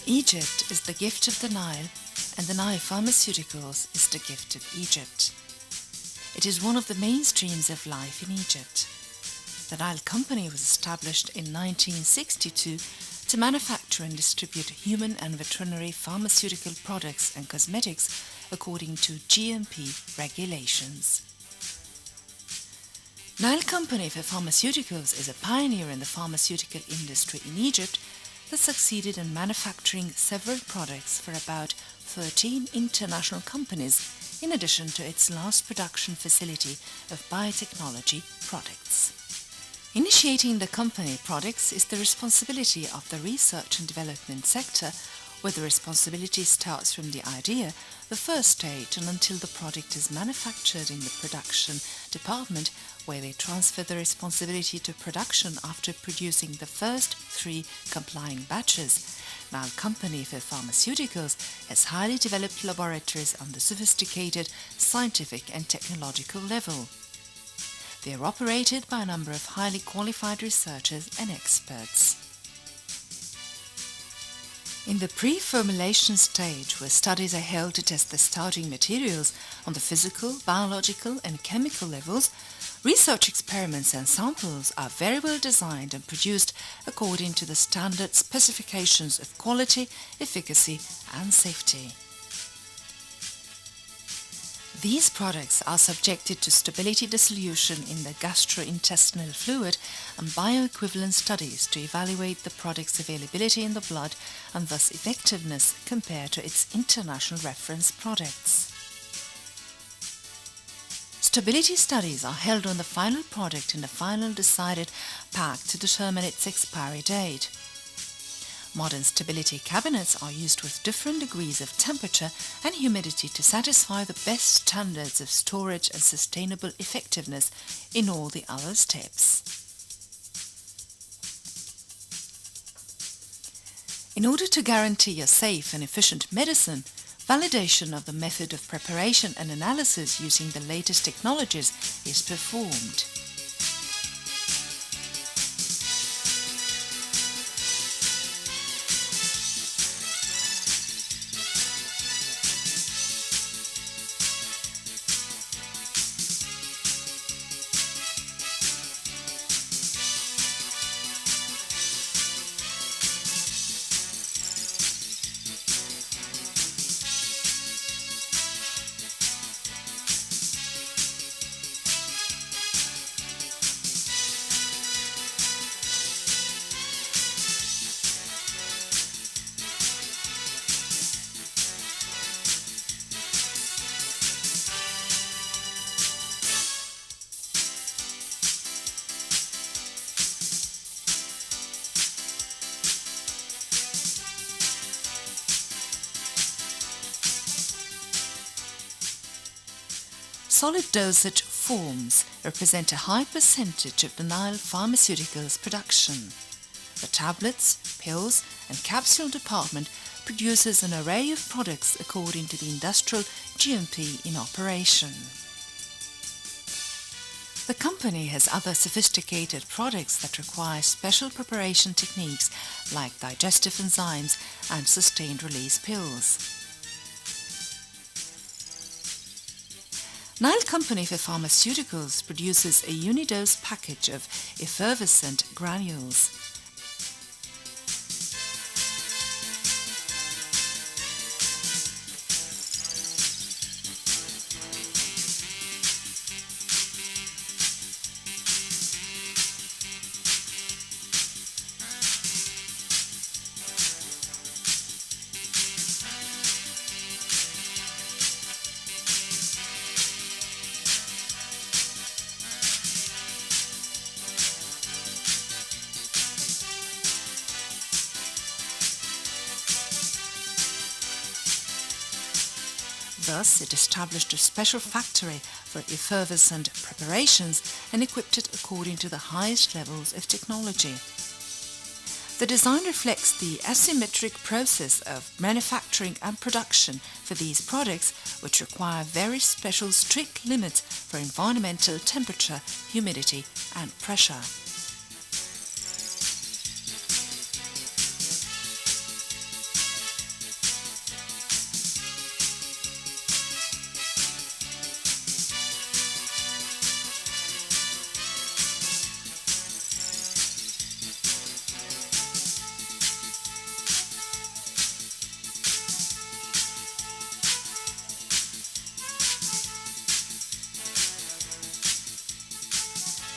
Egypt is the gift of the Nile, and the Nile Pharmaceuticals is the gift of Egypt. It is one of the main streams of life in Egypt. The Nile Company was established in 1962 to manufacture and distribute human and veterinary pharmaceutical products and cosmetics according to GMP regulations. Nile Company for Pharmaceuticals is a pioneer in the pharmaceutical industry in Egypt that succeeded in manufacturing several products for about 13 international companies, in addition to its last production facility of biotechnology products. Initiating the company products is the responsibility of the research and development sector, where the responsibility starts from the idea, the first stage, and until the product is manufactured in the production department, where they transfer the responsibility to production after producing the first 3 complying batches. Nile Company for Pharmaceuticals has highly developed laboratories on the sophisticated scientific and technological level. They are operated by a number of highly qualified researchers and experts. In the pre-formulation stage, where studies are held to test the starting materials on the physical, biological and chemical levels, research experiments and samples are very well designed and produced according to the standard specifications of quality, efficacy and safety. These products are subjected to stability dissolution in the gastrointestinal fluid and bioequivalence studies to evaluate the product's availability in the blood and thus effectiveness compared to its international reference products. Stability studies are held on the final product in the final decided pack to determine its expiry date. Modern stability cabinets are used with different degrees of temperature and humidity to satisfy the best standards of storage and sustainable effectiveness in all the other steps. In order to guarantee a safe and efficient medicine, validation of the method of preparation and analysis using the latest technologies is performed. Solid dosage forms represent a high percentage of the Nile Pharmaceuticals production. The tablets, pills and capsule department produces an array of products according to the industrial GMP in operation. The company has other sophisticated products that require special preparation techniques like digestive enzymes and sustained release pills. Nile Company for Pharmaceuticals produces a unidose package of effervescent granules. Thus, it established a special factory for effervescent preparations and equipped it according to the highest levels of technology. The design reflects the asymmetric process of manufacturing and production for these products, which require very special strict limits for environmental temperature, humidity and pressure.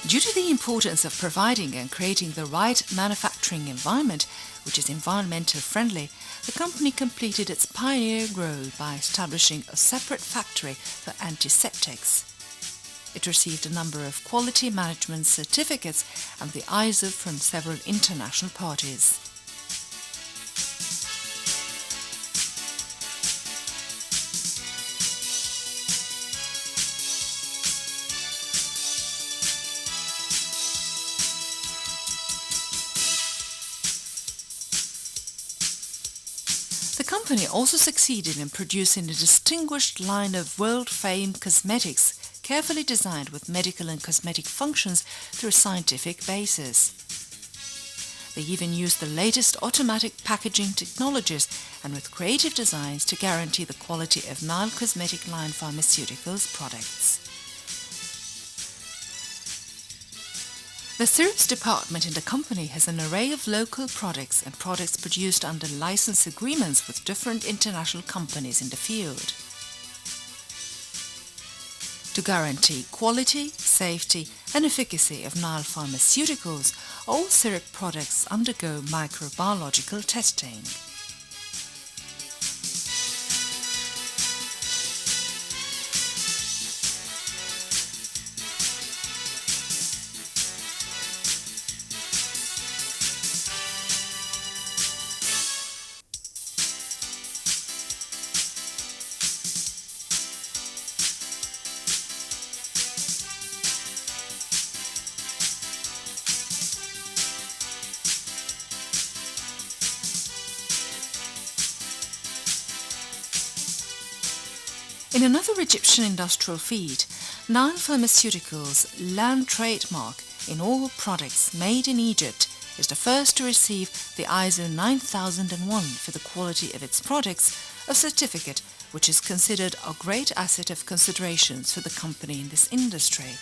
Due to the importance of providing and creating the right manufacturing environment, which is environmentally friendly, the company completed its pioneer role by establishing a separate factory for antiseptics. It received a number of quality management certificates and the ISO from several international parties. The company also succeeded in producing a distinguished line of world-famed cosmetics, carefully designed with medical and cosmetic functions through a scientific basis. They even used the latest automatic packaging technologies and with creative designs to guarantee the quality of Nile Cosmetic line pharmaceuticals products. The syrups department in the company has an array of local products and products produced under license agreements with different international companies in the field. To guarantee quality, safety and efficacy of Nile pharmaceuticals, all syrup products undergo microbiological testing. In another Egyptian industrial feat, Nile Pharmaceuticals' land trademark in all products made in Egypt is the first to receive the ISO 9001 for the quality of its products, a certificate which is considered a great asset of considerations for the company in this industry.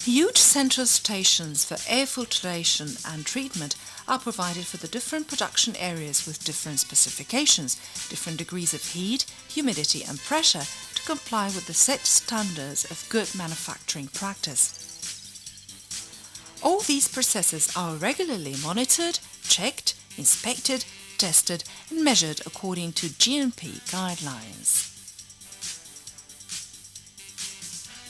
Huge central stations for air filtration and treatment are provided for the different production areas with different specifications, different degrees of heat, humidity and pressure to comply with the set standards of good manufacturing practice. All these processes are regularly monitored, checked, inspected, tested and measured according to GMP guidelines.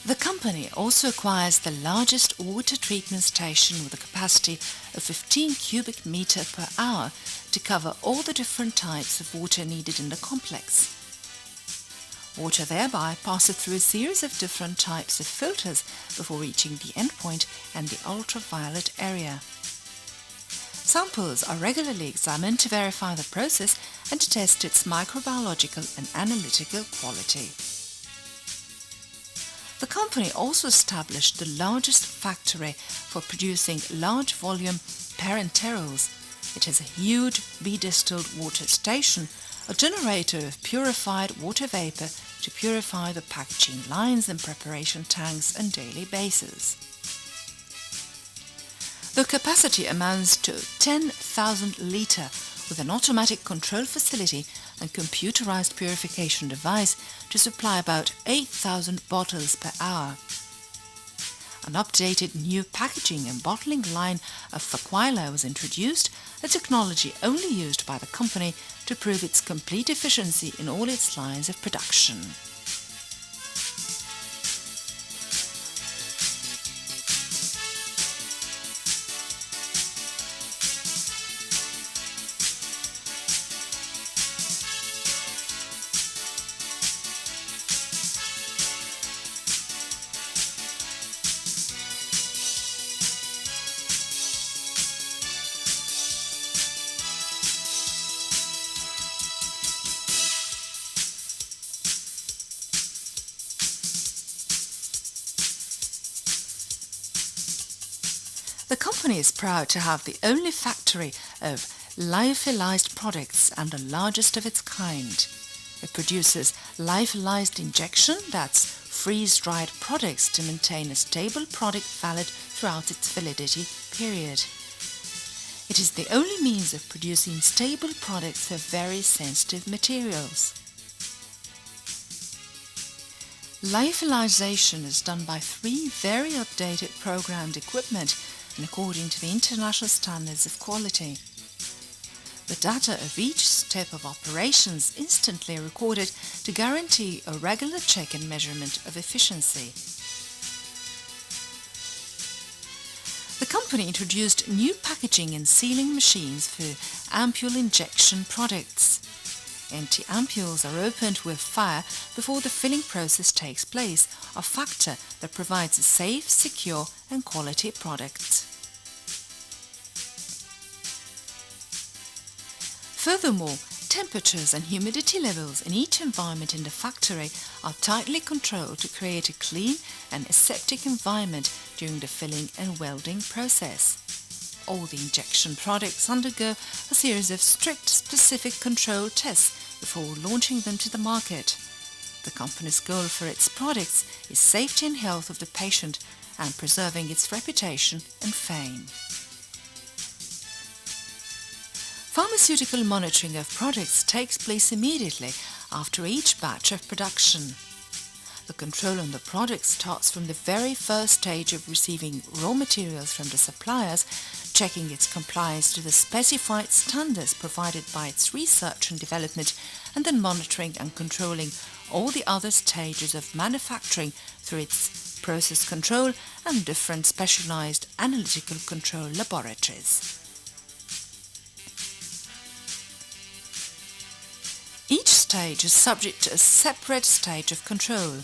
The company also acquires the largest water treatment station with a capacity of 15 cubic meter per hour to cover all the different types of water needed in the complex. Water thereby passes through a series of different types of filters before reaching the endpoint and the ultraviolet area. Samples are regularly examined to verify the process and to test its microbiological and analytical quality. The company also established the largest factory for producing large volume parenterals. It has a huge distilled water station, a generator of purified water vapor to purify the packaging lines and preparation tanks on a daily basis. The capacity amounts to 10,000 litre with an automatic control facility and computerized purification device to supply about 8,000 bottles per hour. An updated new packaging and bottling line of Faquila was introduced, a technology only used by the company to prove its complete efficiency in all its lines of production. The company is proud to have the only factory of lyophilized products and the largest of its kind. It produces lyophilized injection, that's freeze-dried products to maintain a stable product valid throughout its validity period. It is the only means of producing stable products for very sensitive materials. Lyophilization is done by 3 very updated programmed equipment and according to the international standards of quality. The data of each step of operations instantly recorded to guarantee a regular check and measurement of efficiency. The company introduced new packaging and sealing machines for ampule injection products. Empty ampules are opened with fire before the filling process takes place, a factor that provides a safe, secure and quality product. Furthermore, temperatures and humidity levels in each environment in the factory are tightly controlled to create a clean and aseptic environment during the filling and welding process. All the injection products undergo a series of strict specific control tests before launching them to the market. The company's goal for its products is safety and health of the patient and preserving its reputation and fame. Pharmaceutical monitoring of products takes place immediately after each batch of production. The control on the product starts from the very first stage of receiving raw materials from the suppliers, checking its compliance to the specified standards provided by its research and development, and then monitoring and controlling all the other stages of manufacturing through its process control and different specialized analytical control laboratories. Each stage is subject to a separate stage of control.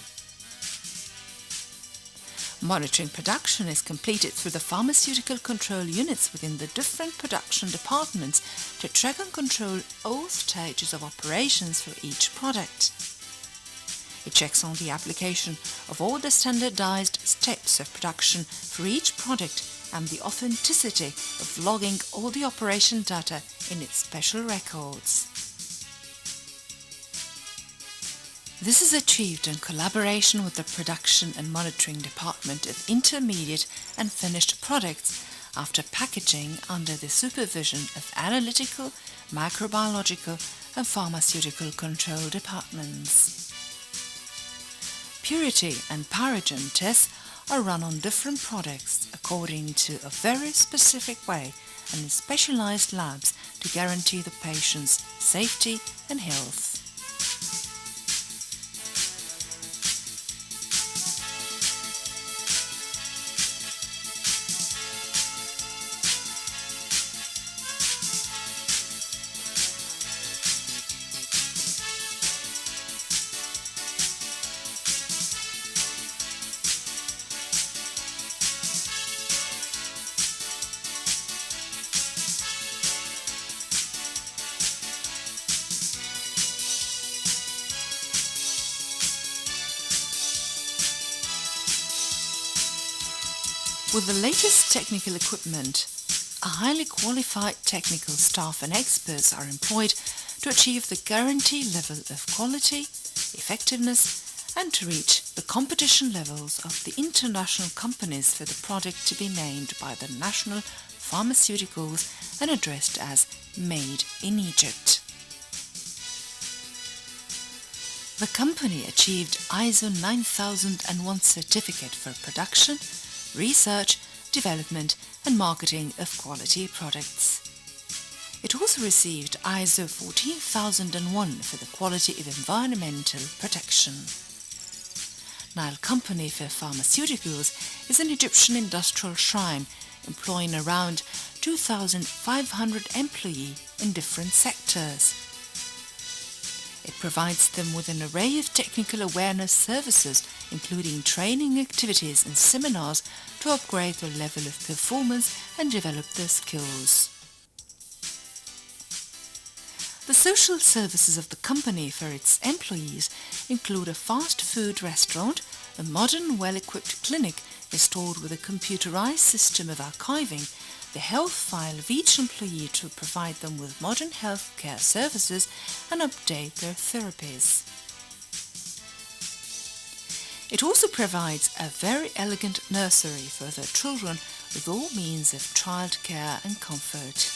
Monitoring production is completed through the pharmaceutical control units within the different production departments to track and control all stages of operations for each product. It checks on the application of all the standardized steps of production for each product and the authenticity of logging all the operation data in its special records. This is achieved in collaboration with the Production and Monitoring Department of Intermediate and Finished Products after packaging under the supervision of Analytical, Microbiological and Pharmaceutical Control Departments. Purity and paragen tests are run on different products according to a very specific way and in specialized labs to guarantee the patient's safety and health. With the latest technical equipment, a highly qualified technical staff and experts are employed to achieve the guaranteed level of quality, effectiveness, and to reach the competition levels of the international companies for the product to be named by the national pharmaceuticals and addressed as Made in Egypt. The company achieved ISO 9001 certificate for production, research, development and marketing of quality products. It also received ISO 14001 for the quality of environmental protection. Nile Company for Pharmaceuticals is an Egyptian industrial shrine employing around 2,500 employees in different sectors. It provides them with an array of technical awareness services, including training activities and seminars to upgrade their level of performance and develop their skills. The social services of the company for its employees include a fast food restaurant, a modern, well-equipped clinic installed with a computerized system of archiving the health file of each employee to provide them with modern health care services and update their therapies. It also provides a very elegant nursery for their children with all means of childcare and comfort.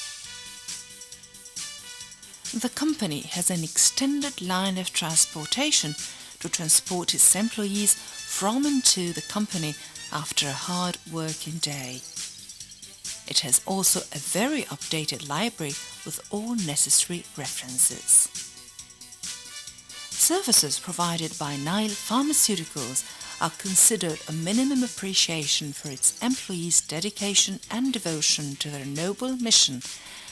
The company has an extended line of transportation to transport its employees from and to the company after a hard working day. It has also a very updated library with all necessary references. Services provided by Nile Pharmaceuticals are considered a minimum appreciation for its employees' dedication and devotion to their noble mission,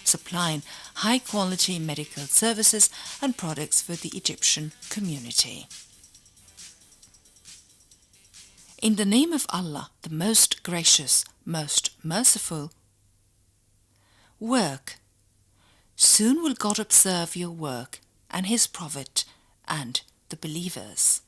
supplying high-quality medical services and products for the Egyptian community. In the name of Allah, the most gracious, most merciful. Work. Soon will God observe your work and His Prophet and the believers.